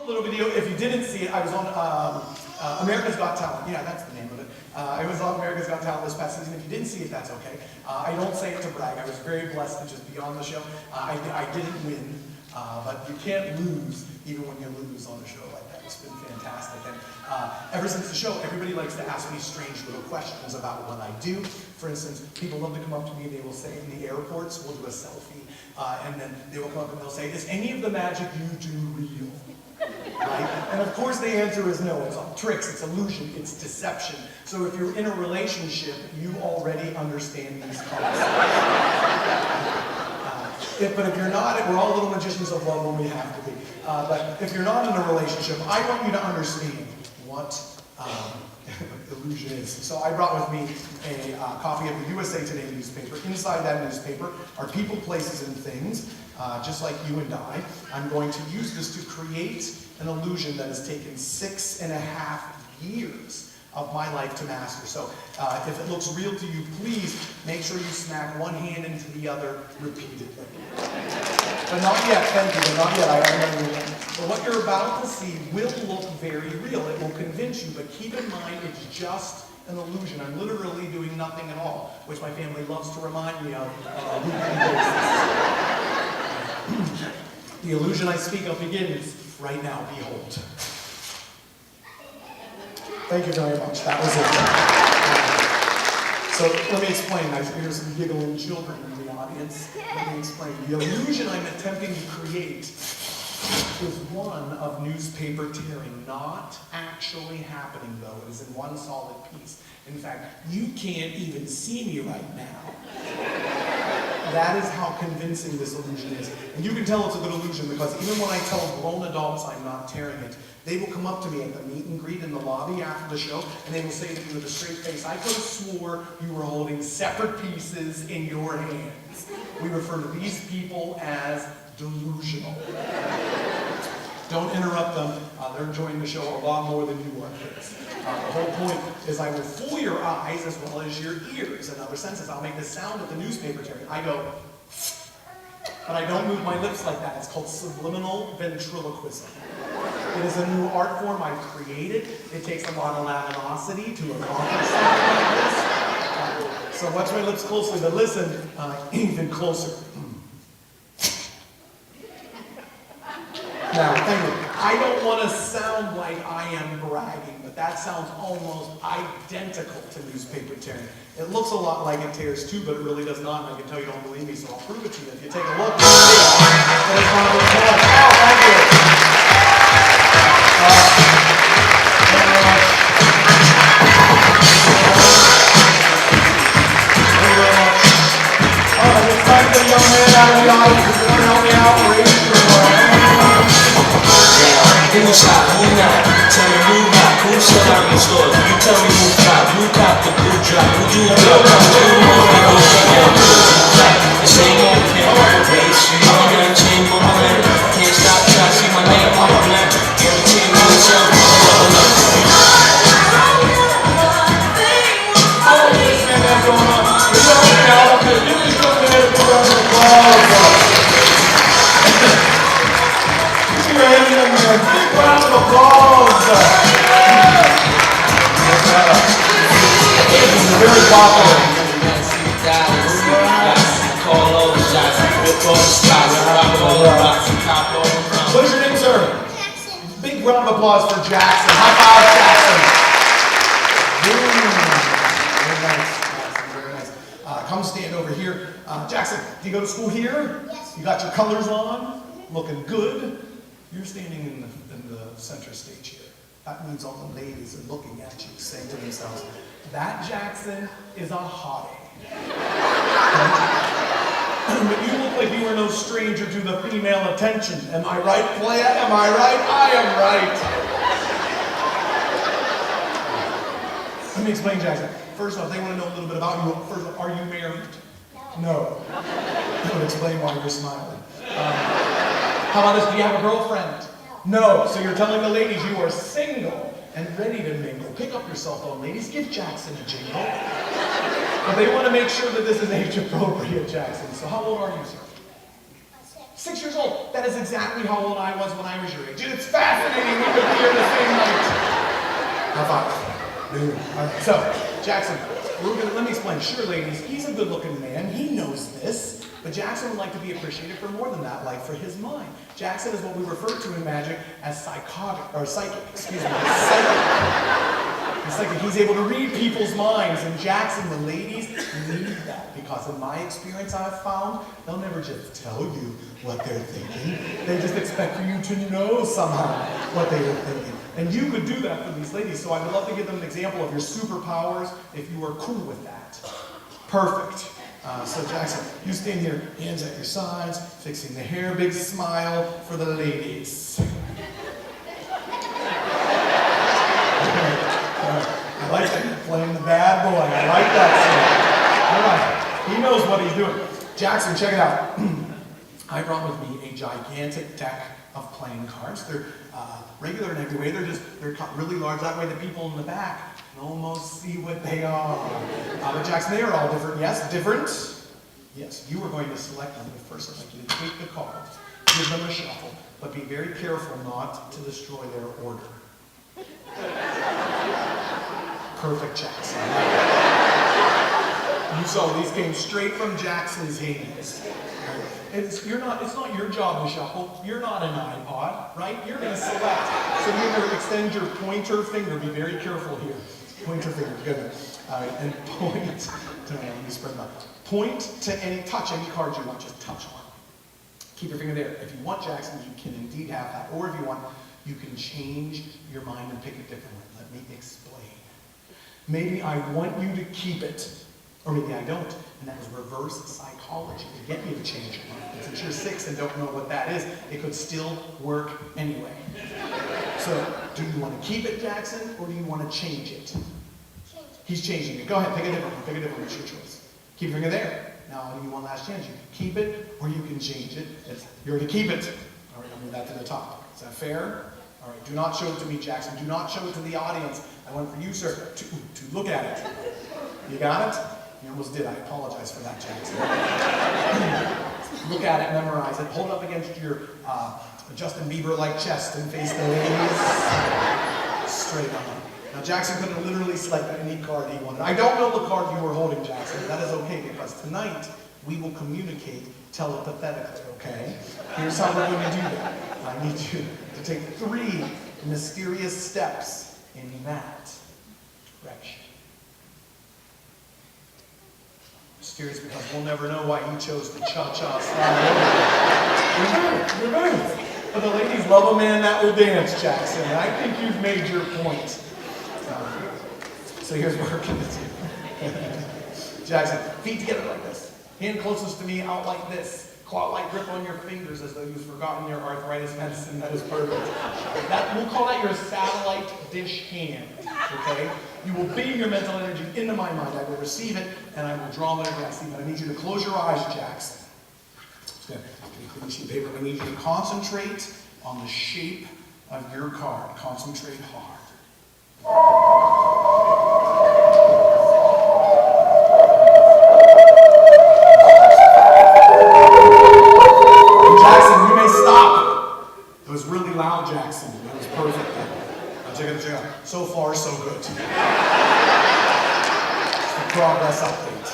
Little video. If you didn't see it, I was on America's Got Talent. Yeah, that's the name of it. I was on America's Got Talent this past season. If you didn't see it, that's okay. I don't say it to brag. I was very blessed to just be on the show. I didn't win, but you can't lose even when you lose on a show like that. It's been fantastic. And ever since the show, everybody likes to ask me strange little questions about what I do. For instance, people love to come up to me and they will say in the airports, we'll do a selfie, and then they will come up and they'll say, is any of the magic you do real? Right? And of course the answer is no. It's all tricks, it's illusion, it's deception. So if you're in a relationship, you already understand these concepts. But if you're not, we're all little magicians of love when we have to be. But if you're not in a relationship, I want you to understand what illusion is. So I brought with me a copy of the USA Today newspaper. Inside that newspaper are people, places, and things, just like you and I. I'm going to use this to create an illusion that has taken 6.5 years of my life to master. So if it looks real to you, please make sure you smack one hand into the other repeatedly. But not yet, thank you, but not yet. I remember that. But what you're about to see will look very real. It will convince you, but keep in mind it's just an illusion. I'm literally doing nothing at all, which my family loves to remind me of on a weekly basis. The illusion I speak of begins right now. Behold. Thank you very much. That was it. So let me explain. I hear some giggling children in the audience. Let me explain. The illusion I'm attempting to create is one of newspaper tearing, not actually happening though. It is in one solid piece. In fact, you can't even see me right now. That is how convincing this illusion is. And you can tell it's a good illusion because even when I tell grown adults I'm not tearing it, they will come up to me at the meet and greet in the lobby after the show, and they will say to me with a straight face, I could have swore you were holding separate pieces in your hands. We refer to these people as delusional. Don't interrupt them. They're enjoying the show a lot more than you are, kids. The whole point is I will fool your eyes as well as your ears. In other senses, I'll make the sound of the newspaper tearing. I go, but I don't move my lips like that. It's called subliminal ventriloquism. It is a new art form I've created. It takes a lot of luminosity to accomplish something like this. So watch my lips closely, but listen even closer. Now, thank you. I don't want to sound like I am bragging, but that sounds almost identical to newspaper tearing. It looks a lot like it tears too, but it really does not, and I can tell you don't believe me, so I'll prove it to you. If you take a look, you'll see. There's one of those. Oh, thank you. It's time to get a young man out of the audience. If you want to help me out, raise your hand. Who's hot, who not? Tell me who hot, who's selling the stores? You tell me who cop the blue drop, who do the drop, who do more than go drop. The same old pen, race, you know I'm gonna change my mind. Can't stop till I see my name on my black. Guarantee myself, level up. Big round of applause. This is very popular. What is your name, sir? Jackson. Big round of applause for Jackson. High five, Jackson. Very nice. Very nice. Come stand over here. Jackson, do you go to school here? Yes. You got your colors on? Looking good. You're standing in the center stage here. That means all the ladies are looking at you, saying to themselves, that Jackson is a hottie. But you look like you are no stranger to the female attention. Am I right, Playa? Am I right? I am right. Let me explain, Jackson. First off, they want to know a little bit about you. First off, are you married? No. That would explain why you're smiling. How about this? Do you have a girlfriend? No. So you're telling the ladies you are single and ready to mingle. Pick up your cell phone, ladies. Give Jackson a jingle. But they want to make sure that this is age appropriate, Jackson. So how old are you, sir? 6 years old. That is exactly how old I was when I was your age. And it's fascinating we could be here the same night. High five. All right, so, Jackson, let me explain. Sure, ladies, he's a good-looking man. He knows this. But Jackson would like to be appreciated for more than that, like for his mind. Jackson is what we refer to in magic as psychic. He's able to read people's minds, and Jackson, the ladies, need that because in my experience I've found, they'll never just tell you what they're thinking. They just expect you to know somehow what they are thinking. And you could do that for these ladies, so I would love to give them an example of your superpowers if you are cool with that. Perfect. So Jackson, you stand here, hands at your sides, fixing the hair, big smile for the ladies. I like that you're playing the bad boy. I like that. All right, he knows what he's doing. Jackson, check it out. I brought with me a gigantic deck of playing cards. They're regular in every way. They're cut really large. That way the people in the back can almost see what they are. But Jackson, they are all different. Yes, different. Yes, you are going to select them. But first, I'd like you to take the cards, give them a shuffle, but be very careful not to destroy their order. Perfect, Jackson. You saw these came straight from Jackson's hands. It's not your job to shuffle. You're not an iPod, right? You're going to select. So you're going to extend your pointer finger. Be very careful here. Pointer finger, good. All right, and point to, let me spread them out. Point to touch any card you want. Just touch one. Keep your finger there. If you want Jackson, you can indeed have that. Or if you want, you can change your mind and pick a different one. Let me explain. Maybe I want you to keep it. Or maybe I don't. And that was reverse psychology to get you to change your mind. And since you're 6 and don't know what that is, it could still work anyway. So, do you want to keep it, Jackson, or do you want to change it? Change it. He's changing it. Go ahead, pick a different one. Pick a different one. It's your choice. Keep your finger there. Now, I'll give you one last chance. You can keep it, or you can change it. You're to keep it. All right, I'll move that to the top. Is that fair? All right, do not show it to me, Jackson. Do not show it to the audience. I want for you, sir, to look at it. You got it? You almost did. I apologize for that, Jackson. Look at it, memorize it. Hold it up against your Justin Bieber-like chest and face the ladies straight on. Now, Jackson could have literally selected any card he wanted. I don't know the card you were holding, Jackson. That is okay, because tonight we will communicate telepathically, okay? Here's how we're going to do that. I need you to take 3 mysterious steps in that direction. Mysterious because we'll never know why he chose the cha-cha slide. You're both. But the ladies love a man that will dance, Jackson. And I think you've made your point. So here's what we're going to do. Jackson, feet together like this. Hand closest to me, out like this. Claw-like grip on your fingers as though you've forgotten your arthritis medicine. That is perfect. We'll call that your satellite dish hand, okay? You will beam your mental energy into my mind. I will receive it, and I will draw whatever I see. But I need you to close your eyes, Jackson. Give me a clean sheet of paper. I need you to concentrate on the shape of your card. Concentrate hard. Jackson, you may stop. It was really loud, Jackson. It was perfect. Now check it out. So far, so good. It's the progress update.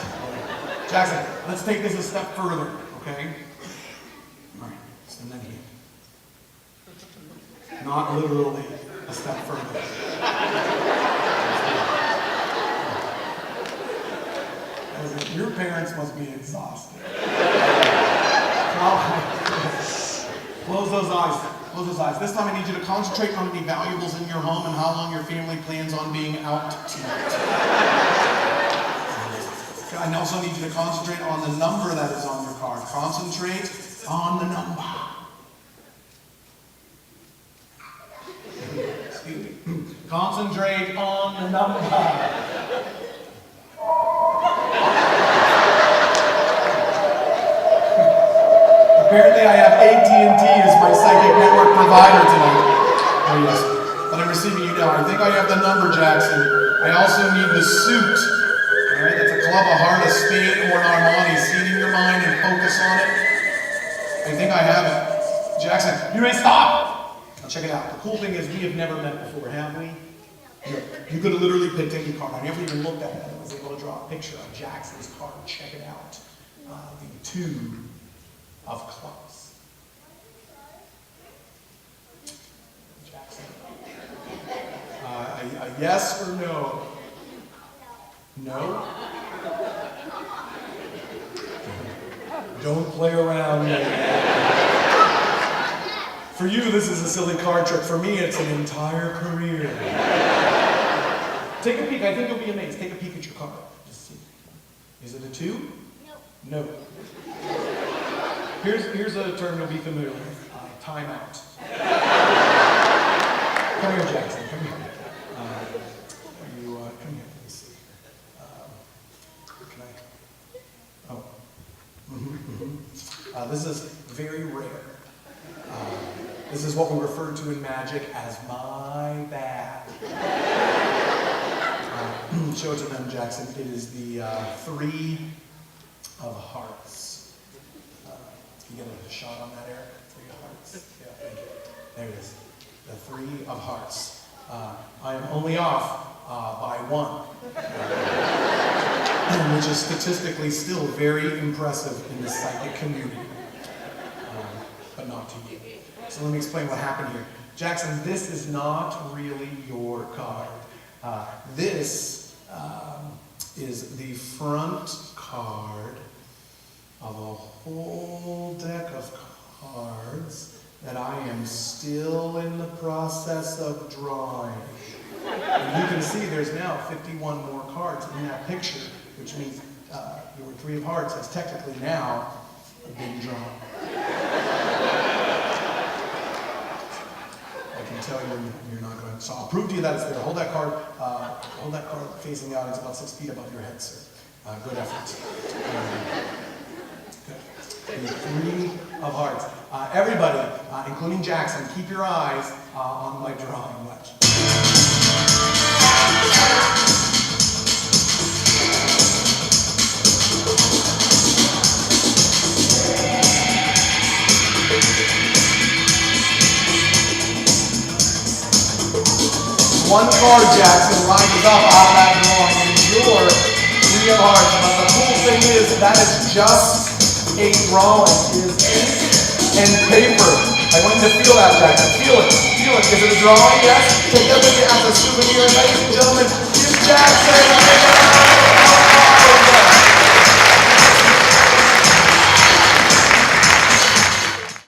Jackson, let's take this a step further, okay? All right, send that here. Not literally a step further. Your parents must be exhausted. Close those eyes. Close those eyes. This time I need you to concentrate on any valuables in your home and how long your family plans on being out tonight. I also need you to concentrate on the number that is on your card. Concentrate on the number. Excuse me. Concentrate on the number. Apparently I have AT&T as my psychic network provider tonight. Oh yes, but I'm receiving you now. I think I have the number, Jackson. I also need the suit. All right, that's a club, a heart, a spade, or an Armani. See it in your mind and focus on it. I think I have it. Jackson, you ready to stop? Now check it out. The cool thing is we have never met before, have we? You could have literally picked any card. I never even looked at it. I was able to draw a picture of Jackson's card. Check it out. The 2 of clubs. Jackson. A yes or no? No? Don't play around. For you, this is a silly card trick. For me, it's an entire career. Take a peek. I think you'll be amazed. Take a peek at your card. Just see. Is it a 2? No. Here's a term you'll be familiar with. Timeout. Come here, Jackson. Come here. Come here. Let me see. Can I? Oh. This is very rare. This is what we refer to in magic as my bad. Show it to them, Jackson. It is the 3 of hearts. Can you get a shot on that, Eric? 3 of hearts. Yeah, thank you. There it is. The 3 of hearts. I am only off by 1. Which is statistically still very impressive in the psychic community. But not to you. So let me explain what happened here. Jackson, this is not really your card. This is the front card of a whole deck of cards that I am still in the process of drawing. And you can see there's now 51 more cards in that picture, which means your 3 of hearts has technically now been drawn. I can tell you're not going to. So I'll prove to you that it's there. Hold that card facing the audience about 6 feet above your head, sir. Good effort. Good. The 3 of hearts. Everybody, including Jackson, keep your eyes on my drawing. Watch. One card, Jackson, lines up out of that drawing. And your 3 of hearts. But the cool thing is that is just a drawing. It is ink and paper. I want you to feel that, Jackson. Feel it. Feel it. Is it a drawing? Yes? Take that with you as a souvenir. Ladies and gentlemen, here's Jackson.